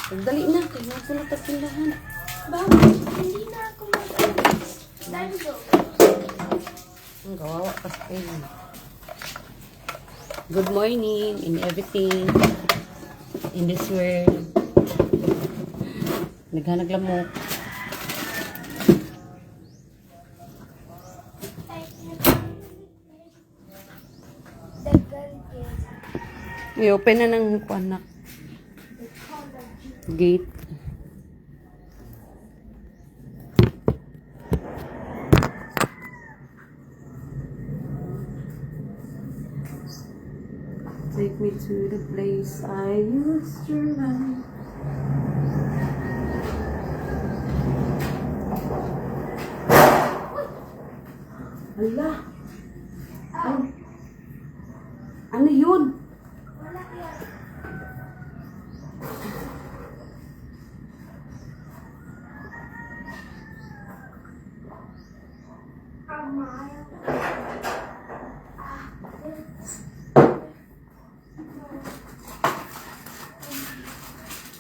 Dali na, kaya nasa na tagtindahan. Bakit? Hindi na ako mag-alis. Nando. Ang kawawa pa sa kayo. Good morning in everything in this world. Naghanag lamok. I-open na ng anak. Gate. Take me to the place I used to run. Hala. Ano yun? Wala yan.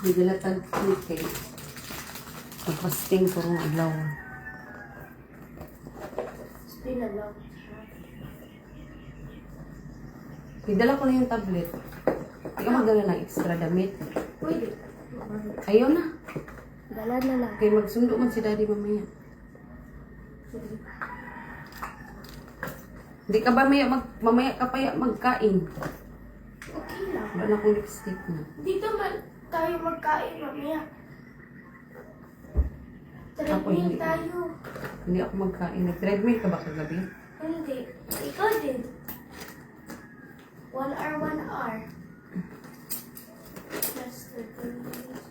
Digalatan ni kay pagpasting ko ng adlaw. Still alone. Idala ko na yung tablet. Hindi ka magdala ng extra damit. Pwede. Ayaw na. Dala na lang. Kaya magsundo man si daddy mamaya. Hindi ka ba mamaya ka pa magkain? Okay lang. Wala akong lipstick na. Dito man tayo magkain mamaya. Ako Treadmill hindi. tayo. Hindi ako magkain. Nag-treadmill ka ba kagabi? Hindi. Ikaw din. 1 hour, 1 hour. Plus 30 minutes.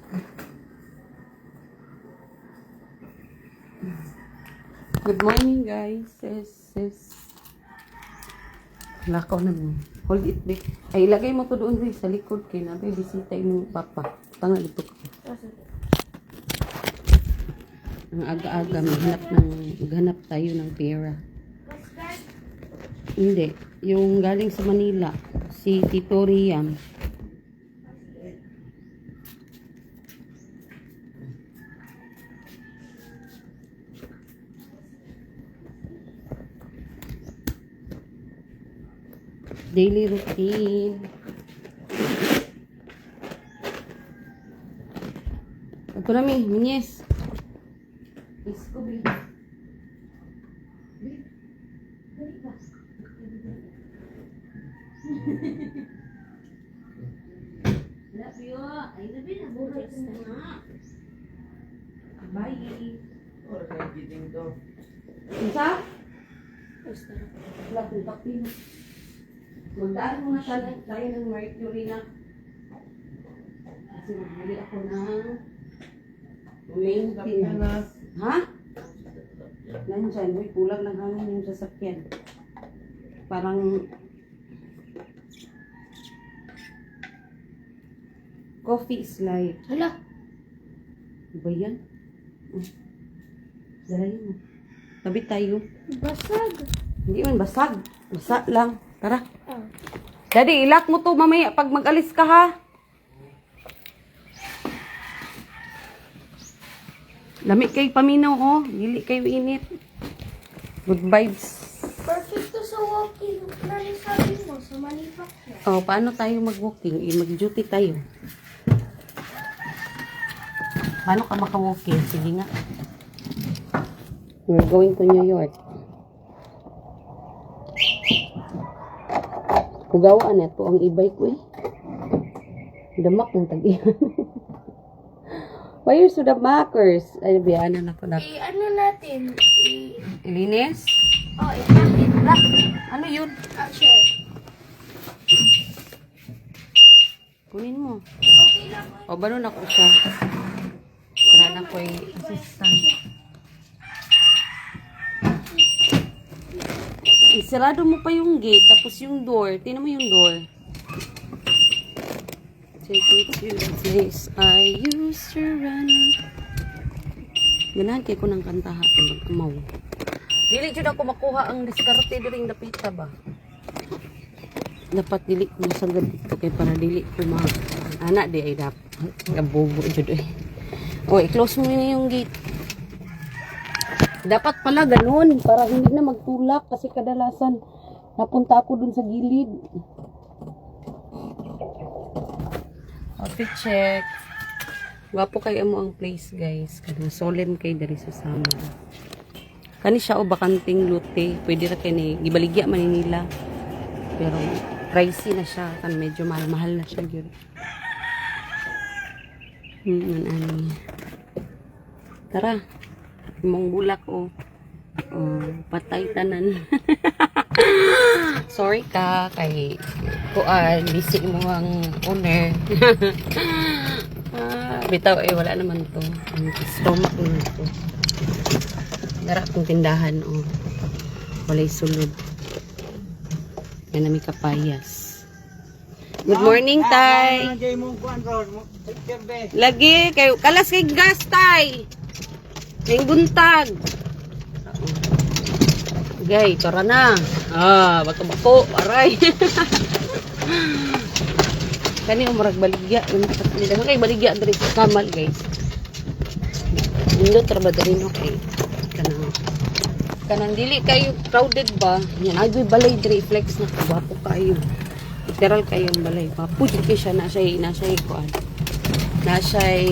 Good morning guys. Sis. Lakaw na mo. Hold it back. Ay, ilagay mo to doon rin sa likod kay na. Bisita yung papa. Tanga dito ko. Ang aga-aga, maghanap tayo ng pera. What's that? Hindi. Yung galing sa Manila. Si Tito Riam. Daily routine. Ito na mi, minyes. Isko, bi. Love you. Ay, nabi na buhay ko na. Bye. Isa? Wala kong kapino. Magdaan muna tayo ng Mercury na. Kasi magbili ako ng maintenance. Ha? Nandyan. Uy, kulang ng hangin yung sasakyan. Parang coffee is life. Hala. Ba yan? Dalayin mo. Tabi tayo. Basag. Hindi man basag. Basa lang. Tara. Oh. Daddy, ilak mo to mamaya pag mag-alis ka ha. Lamig kayo paminaw oh. Dili kayo init. Good vibes. Perfect to sa walking. Sabi mo, sa Manipak siya. Oh, paano tayo mag-walking? Mag-duty tayo. Paano ka maka-walking? Sige nga. We're going to New York. Kugawaan na to ang e-bike ko eh. Damak ng tag-iyan. Wires to the makers. Ay, biyana na ko na. Ano natin? Ilinis? Bakit? Ano yun? Share. Kunin mo. Okay lang. O, banon ako siya. Para na ko yung assistant. Isarado mo pa yung gate, tapos yung door. Tingnan mo yung door. Take me to the place I used to run. Ganahan kay ko ng kantaha. Mag-amaw. Dili jud ako makuha ang diskarte diring dapita ba. Dapat dili ko masagad dito kay para dili ko Anak di ay dap. Gabobo jud eh. O, i-close mo na yung gate. Dapat pala ganun para hindi na magtulak kasi kadalasan napunta ako dun sa gilid. Coffee check. Wapo kayo mo ang place guys. Kanang solemn kay dari sa sama. Kani siya o bakanting lute. Pwede ra kay ni gibaligya man ni nila. Pero pricey na siya. Kan medyo mahal na siya gyud. Ani. Tara. Imong bulak o. Patay tanan. Sorry ka kay kuan busy mo ang owner. Bitaw eh wala naman to. Ang stomach mo to. Dara kong tindahan o. Walay sulod. Yan na may kapayas. Good morning, Tay. Lagi kayo kalas kay gas, Tay. Kay buntag. Gay, tara na. Bako-bako, aray. Kani umarag baligya. Nila kay baligya diri sa kamal, guys. Nindot ra ba diri no kay kanang dili kayo crowded ba? Yan agoy balay diri flex na kabapo kayo. Literal kayo ang balay. Papo jud kay siya na siya kuan. Na siya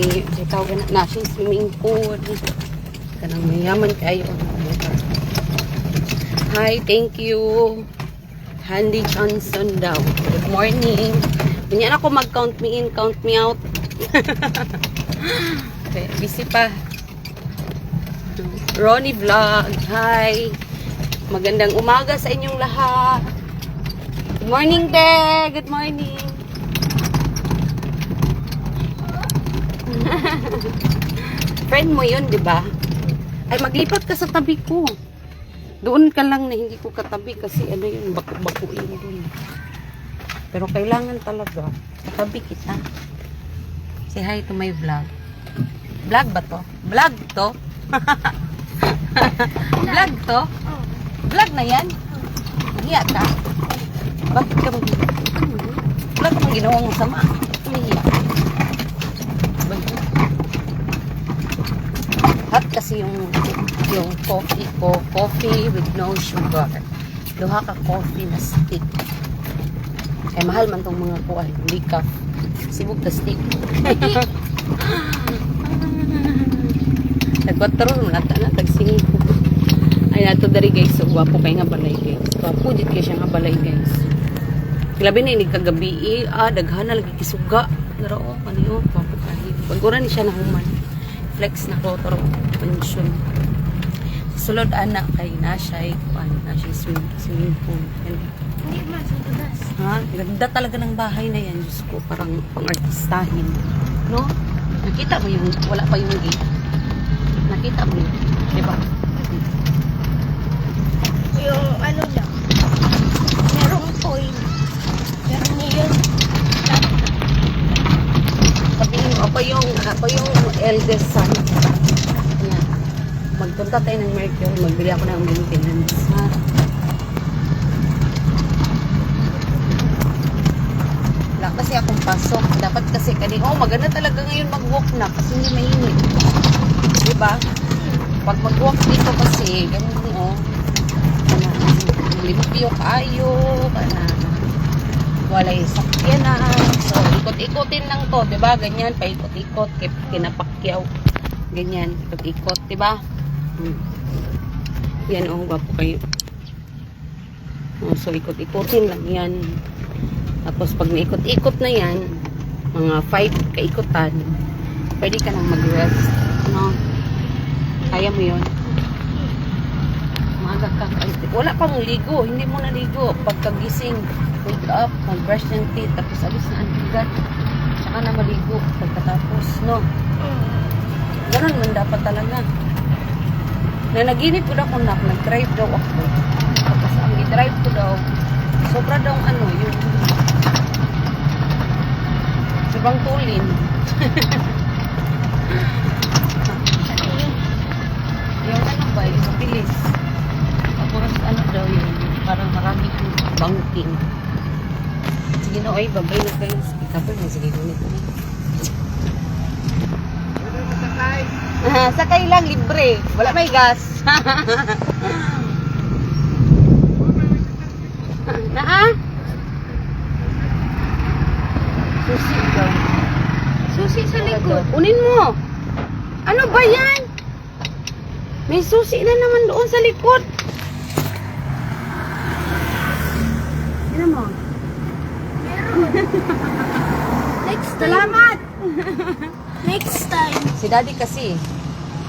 tawag na siya swimming pool. Kanang mayaman kayo. Hi, thank you. Handy Johnson daw. Good morning. Ganyan ako mag-count me in, count me out. Okay, busy pa. Ronnie Vlog. Hi. Magandang umaga sa inyong lahat. Good morning, Te. Good morning. Friend mo yun, di ba? Ay, maglipat ka sa tabi ko. Doon ka lang na hindi ko katabi kasi ano yun, baku-bakuin dun. Pero kailangan talaga, katabi kita. Say hi to my vlog. Vlog ba to? Vlog to? Vlog to? Vlog na yan? Nahiya ka? Bakit ka wala ka mang ginawang masama? Nahiya. Hot kasi yung coffee ko. Coffee with no sugar. Duha ka coffee na stick. Kaya mahal man tong mga kuan. Decaf. Sibog na stick. Nagwatro. Nata na. Tagsingi ko. Ay nato dari guys. So gwapo kay nga balay guys. Gwapo dit kay siya nga balay guys. Labi na inig kagabi. Daghana lagi kisuga. Pero kaniyo. Gwapo kayo. Pagura ni siya na human. Flex na ko. Pero pension. Sulod anak kay nasay swimming pool. Hindi man, sa labas. Ha? Ganda talaga ng bahay na yan. Diyos ko, parang pang-artistahin. No? Nakita mo yung, wala pa yung gate. Nakita mo yun. Diba? Yung ano lang. Merong coin. Pero niyon. Sabihin mo, ako yung eldest son. Yan. Magpunta tayo ng Mercury. Magbili ako ng maintenance. Ha? Wala kasi akong pasok. Dapat kasi maganda talaga ngayon mag-walk na kasi hindi mainit. Diba? Pag mag-walk dito kasi, ganun limpyo kayo, walay sakyanan. So, ikot-ikotin lang to, diba? Ganyan, paikot-ikot, kinapakyaw. Ganyan, ikot-ikot, diba? Yan, gwapo kayo. So, ikot-ikotin lang yan. Tapos, pag naikot-ikot na yan, mga 5 kaikutan, pwede ka nang mag-rest. No? Kaya mo yun? Maaga ka. Wala pang ligo. Hindi mo naligo. Pagkagising, wake up, mag-brush ng teeth, tapos alis na ang bigat. Tsaka na maligo. Pagkatapos, no? Ganun man dapat talaga. Nanaginip ko daw kung nag-drive daw ako. Tapos ang i-drive ko daw, sobra daw yung sobrang tulin. Yung ba, yung mabilis. Tapos daw yun, parang marami yung banking. Sige na, oy, babay na kayo. Sige ka pa, sige gunit na. Sakay lang, libre. Wala may gas. Naa? Susi daw. Susi sa likod. Unin mo. Ano ba yan? May susi na naman doon sa likod. Tignan mo. Next time. Salamat! Next time. Si Daddy kasi.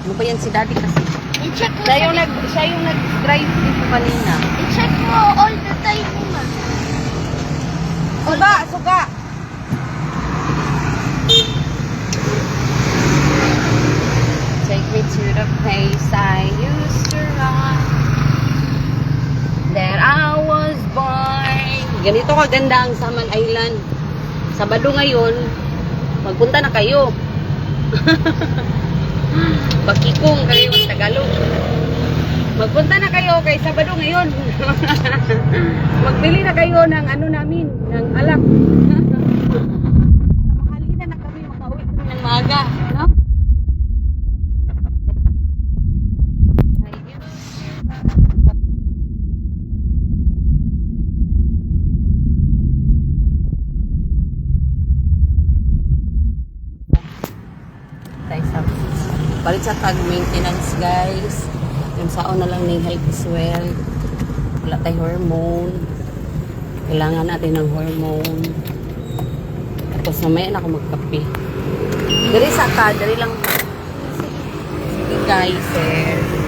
Ano ba yan si Daddy kasi? I-check mo Siya yung nag-drive dito kanina. I-check mo all the time mo ma. Suga! Suga! Take me to the place I used to run, that I was born. Ganito kaganda ang Saman Island. Sabado ngayon, magpunta na kayo. Bakikong kayo ang Tagalog. Magpunta na kayo kay Sabado ngayon. Magbili na kayo ng ano namin, ng alak. Para mahalina na kami, makauwi kami ng maaga. No? Balik sa tag maintenance guys. Yung saon na lang ng health is well. Wala tayong hormone. Kailangan natin ng hormone. Tapos mamaya na ako magkape. Dari sa ka, dari lang. Sige guys, sir.